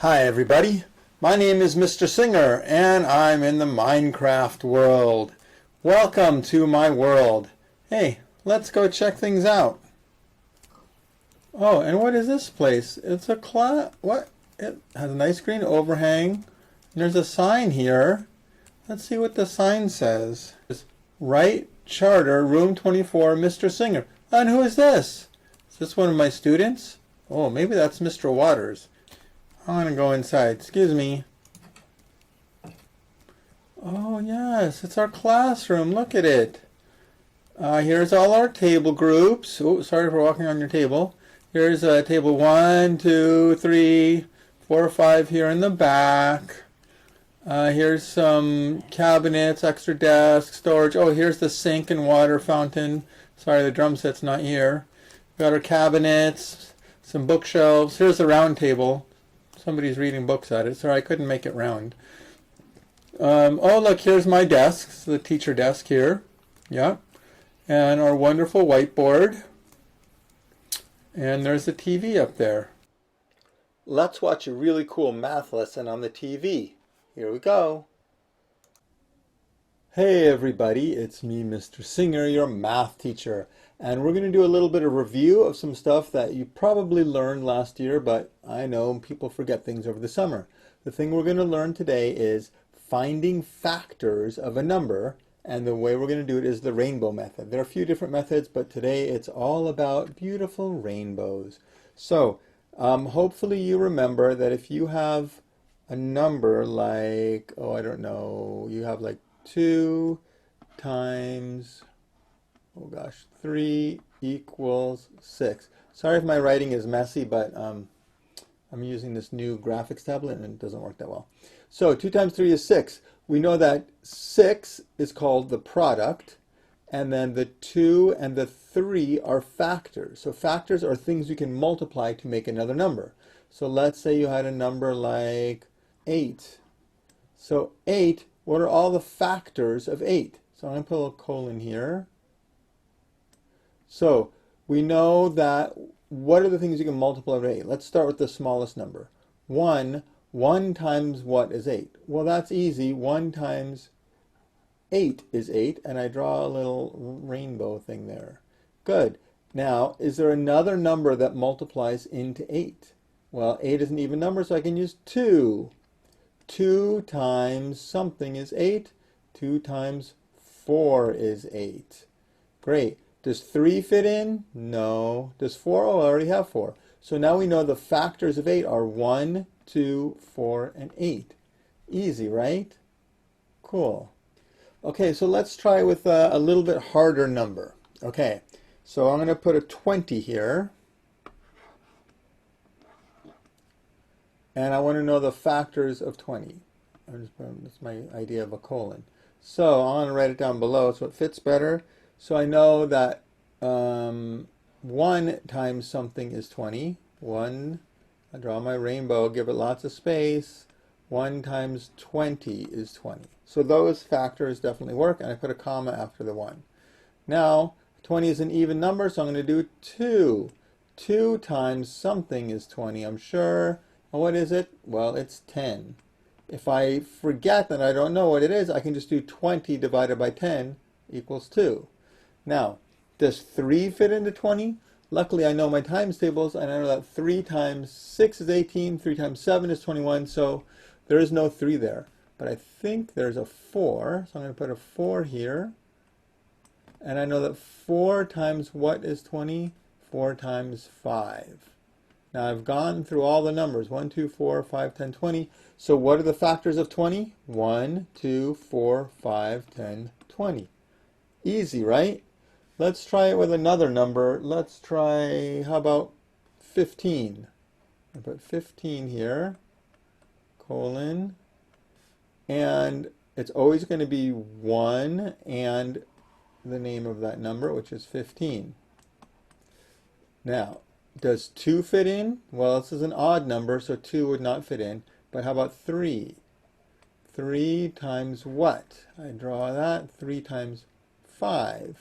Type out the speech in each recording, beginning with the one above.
Hi everybody, my name is Mr. Singer and I'm in the Minecraft world. Welcome to my world. Hey, let's go check things out. Oh, and what is this place? It's a what? It has a nice green overhang. And there's a sign here. Let's see what the sign says. Right Charter, Room 24, Mr. Singer. And who is this? Is this one of my students? Oh, maybe that's Mr. Waters. I'm going to go inside. Excuse me. Oh, yes, it's our classroom. Look at it. Here's all our table groups. Oh, sorry for walking on your table. Here's table 1, 2, 3, 4, 5 here in the back. Here's some cabinets, extra desk, storage. Oh, here's the sink and water fountain. Sorry, the drum set's not here. We've got our cabinets, some bookshelves. Here's the round table. Somebody's reading books at it. Sorry, I couldn't make it round. Oh, look, here's my desk. It's the teacher desk here. Yeah. And our wonderful whiteboard. And there's the TV up there. Let's watch a really cool math lesson on the TV. Here we go. Hey everybody, it's me, Mr. Singer, your math teacher. And we're going to do a little bit of review of some stuff that you probably learned last year, but I know people forget things over the summer. The thing we're going to learn today is finding factors of a number, and the way we're going to do it is the rainbow method. There are a few different methods, but today it's all about beautiful rainbows. So, hopefully you remember that if you have a number like, oh, I don't know, you have like 2 times, oh gosh, 3 equals 6. Sorry if my writing is messy, but I'm using this new graphics tablet and it doesn't work that well. So 2 times 3 is 6. We know that 6 is called the product, and then the 2 and the 3 are factors. So factors are things you can multiply to make another number. So let's say you had a number like 8. So 8, what are all the factors of 8? So I'm going to put a little colon here. So we know that what are the things you can multiply by 8? Let's start with the smallest number. 1 times what is 8? Well, that's easy. 1 times 8 is 8, and I draw a little rainbow thing there. Good. Now, is there another number that multiplies into 8? Well, 8 is an even number, so I can use 2. 2 times something is 8. 2 times 4 is 8. Great. Does 3 fit in? No. Does 4? Oh, I already have 4. So now we know the factors of 8 are 1, 2, 4, and 8. Easy, right? Cool. Okay, so let's try with a little bit harder number. Okay, so I'm going to put a 20 here. And I want to know the factors of 20. That's my idea of a colon. So I'm going to write it down below so it fits better. So I know that 1 times something is 20. 1, I draw my rainbow, give it lots of space. 1 times 20 is 20. So those factors definitely work, and I put a comma after the 1. Now, 20 is an even number, so I'm going to do 2. 2 times something is 20, I'm sure. And what is it? Well, it's 10. If I forget that I don't know what it is, I can just do 20 divided by 10 equals 2. Now, does 3 fit into 20? Luckily, I know my times tables, and I know that 3 times 6 is 18, 3 times 7 is 21, so there is no 3 there. But I think there's a 4, so I'm going to put a 4 here. And I know that 4 times what is 20? 4 times 5. Now, I've gone through all the numbers, 1, 2, 4, 5, 10, 20. So what are the factors of 20? 1, 2, 4, 5, 10, 20. Easy, right? Let's try it with another number. Let's try, how about 15? I put 15 here, colon, and it's always going to be 1 and the name of that number, which is 15. Now, does 2 fit in? Well, this is an odd number, so 2 would not fit in. But how about 3? 3 times what? I draw that. 3 times 5.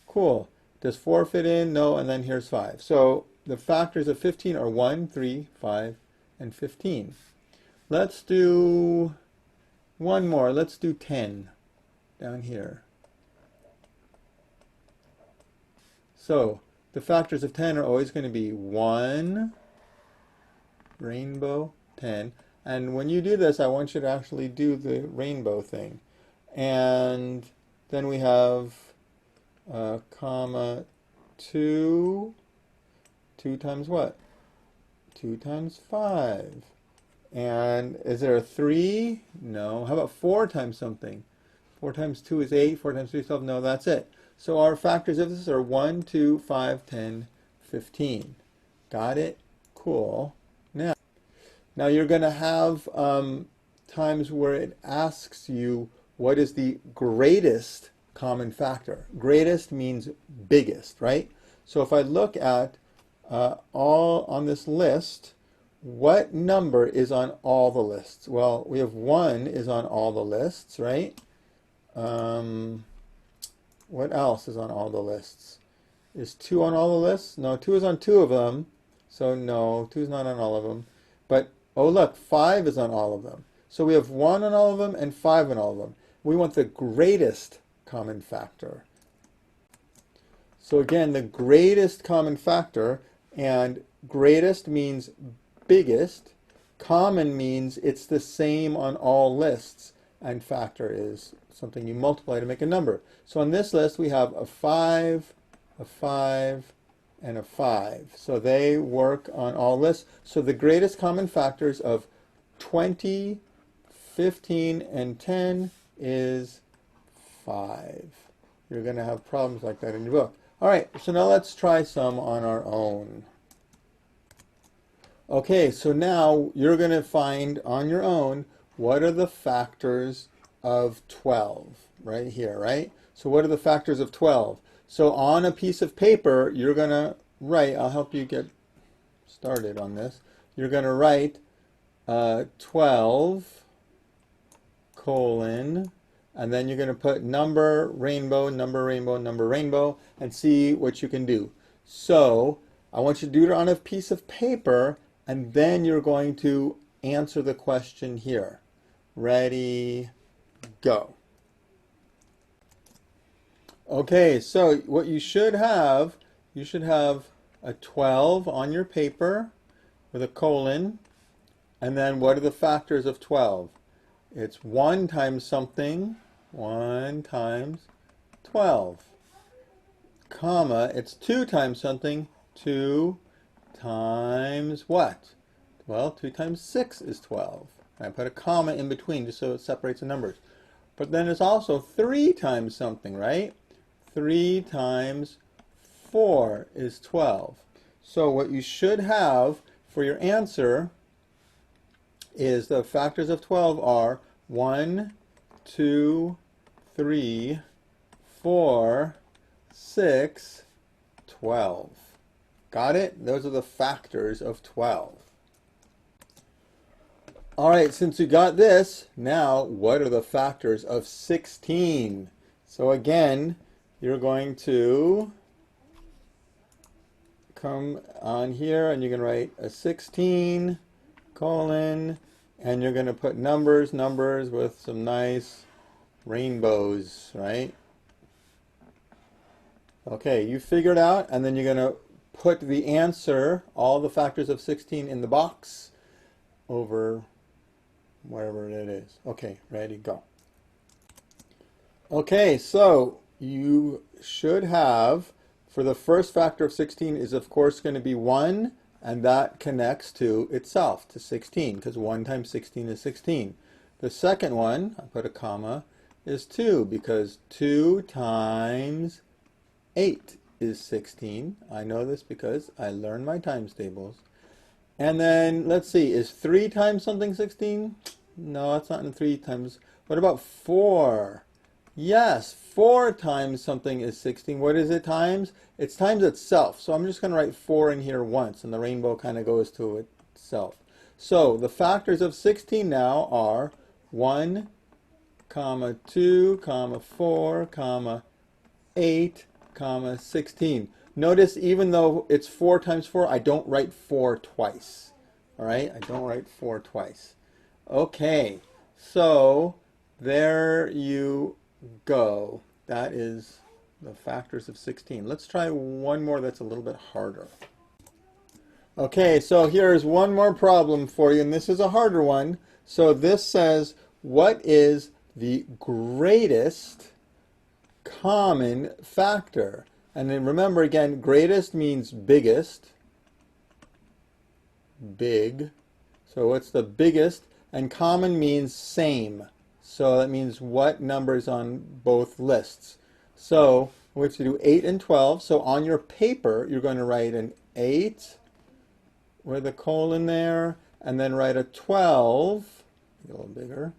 Cool. Does 4 fit in? No, and then here's 5. So the factors of 15 are 1, 3, 5, and 15. Let's do one more. Let's do 10 down here. So the factors of 10 are always going to be 1, rainbow, 10. And when you do this, I want you to actually do the rainbow thing. And then we have comma 2. 2 times what? 2 times 5. And is there a 3? No. How about 4 times something? 4 times 2 is 8. 4 times 3 is 12. No, that's it. So our factors of this are 1, 2, 5, 10, 15. Got it? Cool. Now you're going to have times where it asks you what is the greatest common factor. Greatest means biggest, right? So if I look at all on this list, what number is on all the lists? Well, we have 1 is on all the lists, right? What else is on all the lists? Is 2 on all the lists? No, 2 is on 2 of them. So no, 2 is not on all of them. But, oh look, 5 is on all of them. So we have 1 on all of them and 5 on all of them. We want the greatest common factor. So again, the greatest common factor, and greatest means biggest. Common means it's the same on all lists. And factor is something you multiply to make a number. So on this list we have a 5, a 5, and a 5. So they work on all lists. So the greatest common factors of 20, 15, and 10 is 5. You're going to have problems like that in your book. All right, so now let's try some on our own. Okay, so now you're going to find on your own what are the factors of 12 right here, right? So what are the factors of 12? So on a piece of paper, you're going to write, I'll help you get started on this. You're going to write 12 colon, and then you're going to put number, rainbow, number, rainbow, number, rainbow, and see what you can do. So I want you to do it on a piece of paper, and then you're going to answer the question here. Ready, go. Okay, so what you should have a 12 on your paper with a colon, and then what are the factors of 12? It's 1 times something, 1 times 12, comma, it's 2 times something, 2 times what? Well, 2 times 6 is 12. I put a comma in between just so it separates the numbers. But then it's also 3 times something, right? 3 times 4 is 12. So what you should have for your answer is the factors of 12 are 1, 2, 3, 4, 6, 12. Got it? Those are the factors of 12. All right, since you got this, now what are the factors of 16? So again, you're going to come on here and you're going to write a 16 colon, and you're going to put numbers with some nice rainbows, right? Okay, you figured out, and then you're going to put the answer, all the factors of 16 in the box over whatever it is. Okay, ready, go. Okay, so you should have, for the first factor of 16 is of course going to be 1, and that connects to itself, to 16, because 1 times 16 is 16. The second one, I put a comma, is 2, because 2 times 8 is 16. I know this because I learned my times tables. And then, let's see, is 3 times something 16? No, it's not in 3 times. What about 4? Yes, 4 times something is 16. What is it times? It's times itself. So I'm just going to write 4 in here once, and the rainbow kind of goes to itself. So the factors of 16 now are 1, comma 2, comma 4, comma 8, comma 16. Notice even though it's 4 times 4, I don't write 4 twice. All right, I don't write 4 twice. Okay, so there you go. That is the factors of 16. Let's try one more that's a little bit harder. Okay, so here's one more problem for you, and this is a harder one. So this says, what is the greatest common factor? And then remember again, greatest means biggest. Big. So what's the biggest? And common means same. So that means what numbers on both lists. So we have to do 8 and 12. So on your paper, you're going to write an 8 with a colon there, and then write a 12, a little bigger,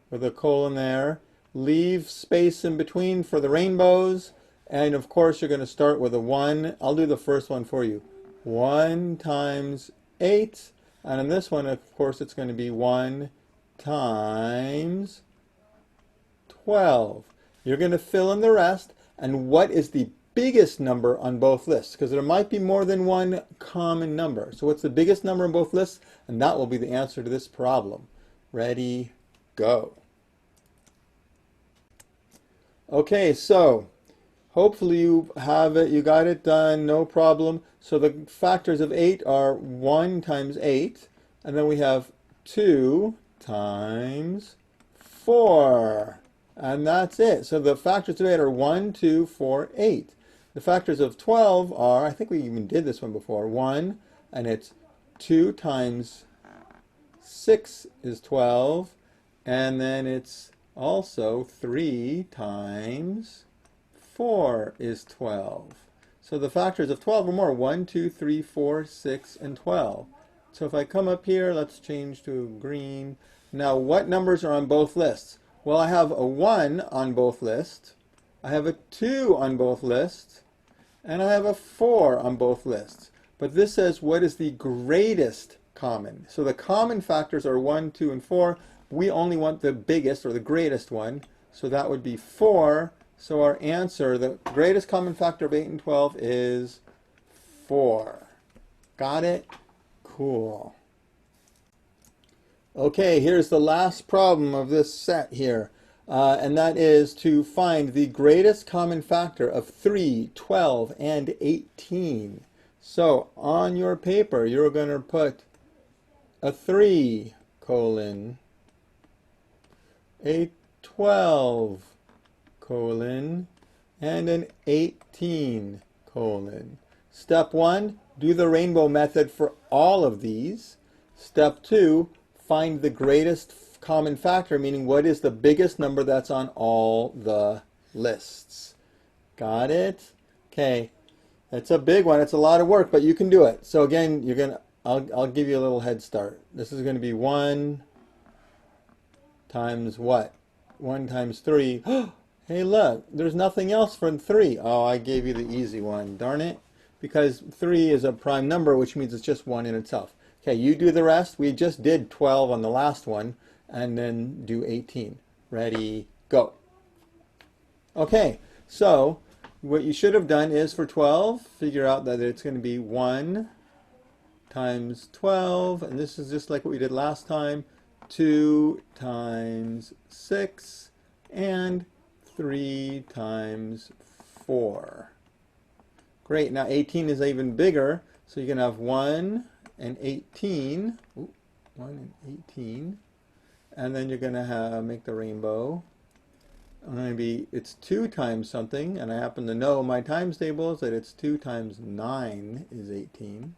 with a colon there. Leave space in between for the rainbows, and of course you're going to start with a 1. I'll do the first one for you. 1 times 8, and in this one, of course, it's going to be 1 times 12. You're going to fill in the rest, and what is the biggest number on both lists? Because there might be more than one common number. So what's the biggest number on both lists? And that will be the answer to this problem. Ready, go. Okay, so hopefully you have it, you got it done, no problem. So the factors of 8 are 1 times 8, and then we have 2 times 4. And that's it. So the factors of 8 are 1, 2, 4, 8. The factors of 12 are, I think we even did this one before, 1, and it's 2 times 6 is 12, and then it's also 3 times 4 is 12. So the factors of 12 are more, 1, 2, 3, 4, 6, and 12. So if I come up here, let's change to green. Now what numbers are on both lists? Well, I have a 1 on both lists, I have a 2 on both lists, and I have a 4 on both lists. But this says what is the greatest common. So the common factors are 1, 2, and 4. We only want the biggest or the greatest one. So that would be 4. So our answer, the greatest common factor of 8 and 12 is 4. Got it? Cool. Okay, here's the last problem of this set here. And that is to find the greatest common factor of 3, 12, and 18. So on your paper, you're going to put a 3, colon, a 12, colon, and an 18, colon. Step 1, do the rainbow method for all of these. Step 2, find the greatest common factor, meaning what is the biggest number that's on all the lists. Got it? Okay, it's a big one. It's a lot of work, but you can do it. So again, I'll give you a little head start. This is going to be 1 times what? 1 times 3. Hey, look, there's nothing else from 3. Oh, I gave you the easy one. Darn it. Because 3 is a prime number, which means it's just 1 in itself. Okay, you do the rest. We just did 12 on the last one, and then do 18. Ready, go. Okay, so what you should have done is for 12, figure out that it's going to be 1 times 12, and this is just like what we did last time, 2 times 6, and 3 times 4. Great, now 18 is even bigger, so you can have 1 and 18, 1 and 18, and then you're going to make the rainbow. Maybe it's 2 times something, and I happen to know my times table is that it's 2 times 9 is 18.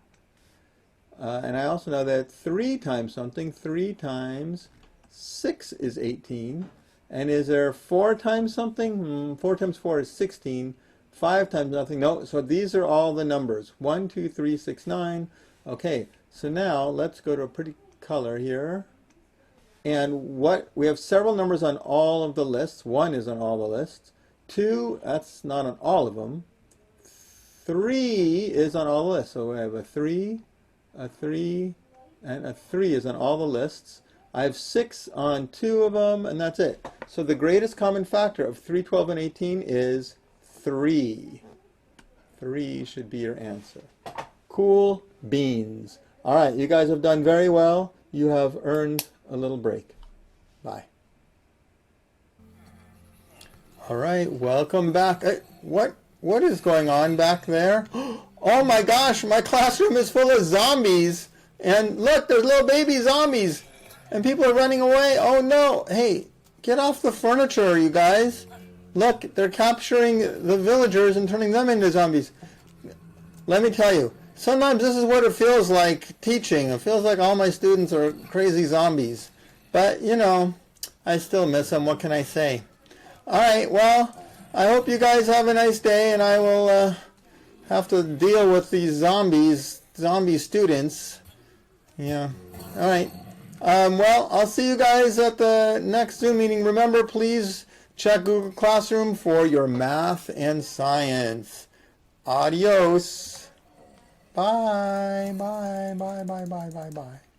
And I also know that 3 times something, 3 times 6 is 18. And is there 4 times something? 4 times 4 is 16. 5 times nothing. No, so these are all the numbers. 1, 2, 3, 6, 9. Okay, so now let's go to a pretty color here. And we have several numbers on all of the lists. 1 is on all the lists. 2, that's not on all of them. 3 is on all the lists. So we have a 3, and a 3 is on all the lists. I have 6 on 2 of them, and that's it. So the greatest common factor of 3, 12, and 18 is 3. 3 should be your answer. Cool beans. All right, you guys have done very well. You have earned a little break. Bye. All right, welcome back. What is going on back there? Oh my gosh, my classroom is full of zombies. And look, there's little baby zombies. And people are running away. Oh no. Hey, get off the furniture, you guys. Look, they're capturing the villagers and turning them into zombies. Let me tell you, sometimes this is what it feels like teaching. It feels like all my students are crazy zombies. But, you know, I still miss them. What can I say? All right, well, I hope you guys have a nice day, and I will have to deal with these zombie students. Yeah. All right. Well, I'll see you guys at the next Zoom meeting. Remember, please check Google Classroom for your math and science. Adios. Bye, bye, bye, bye, bye, bye, bye.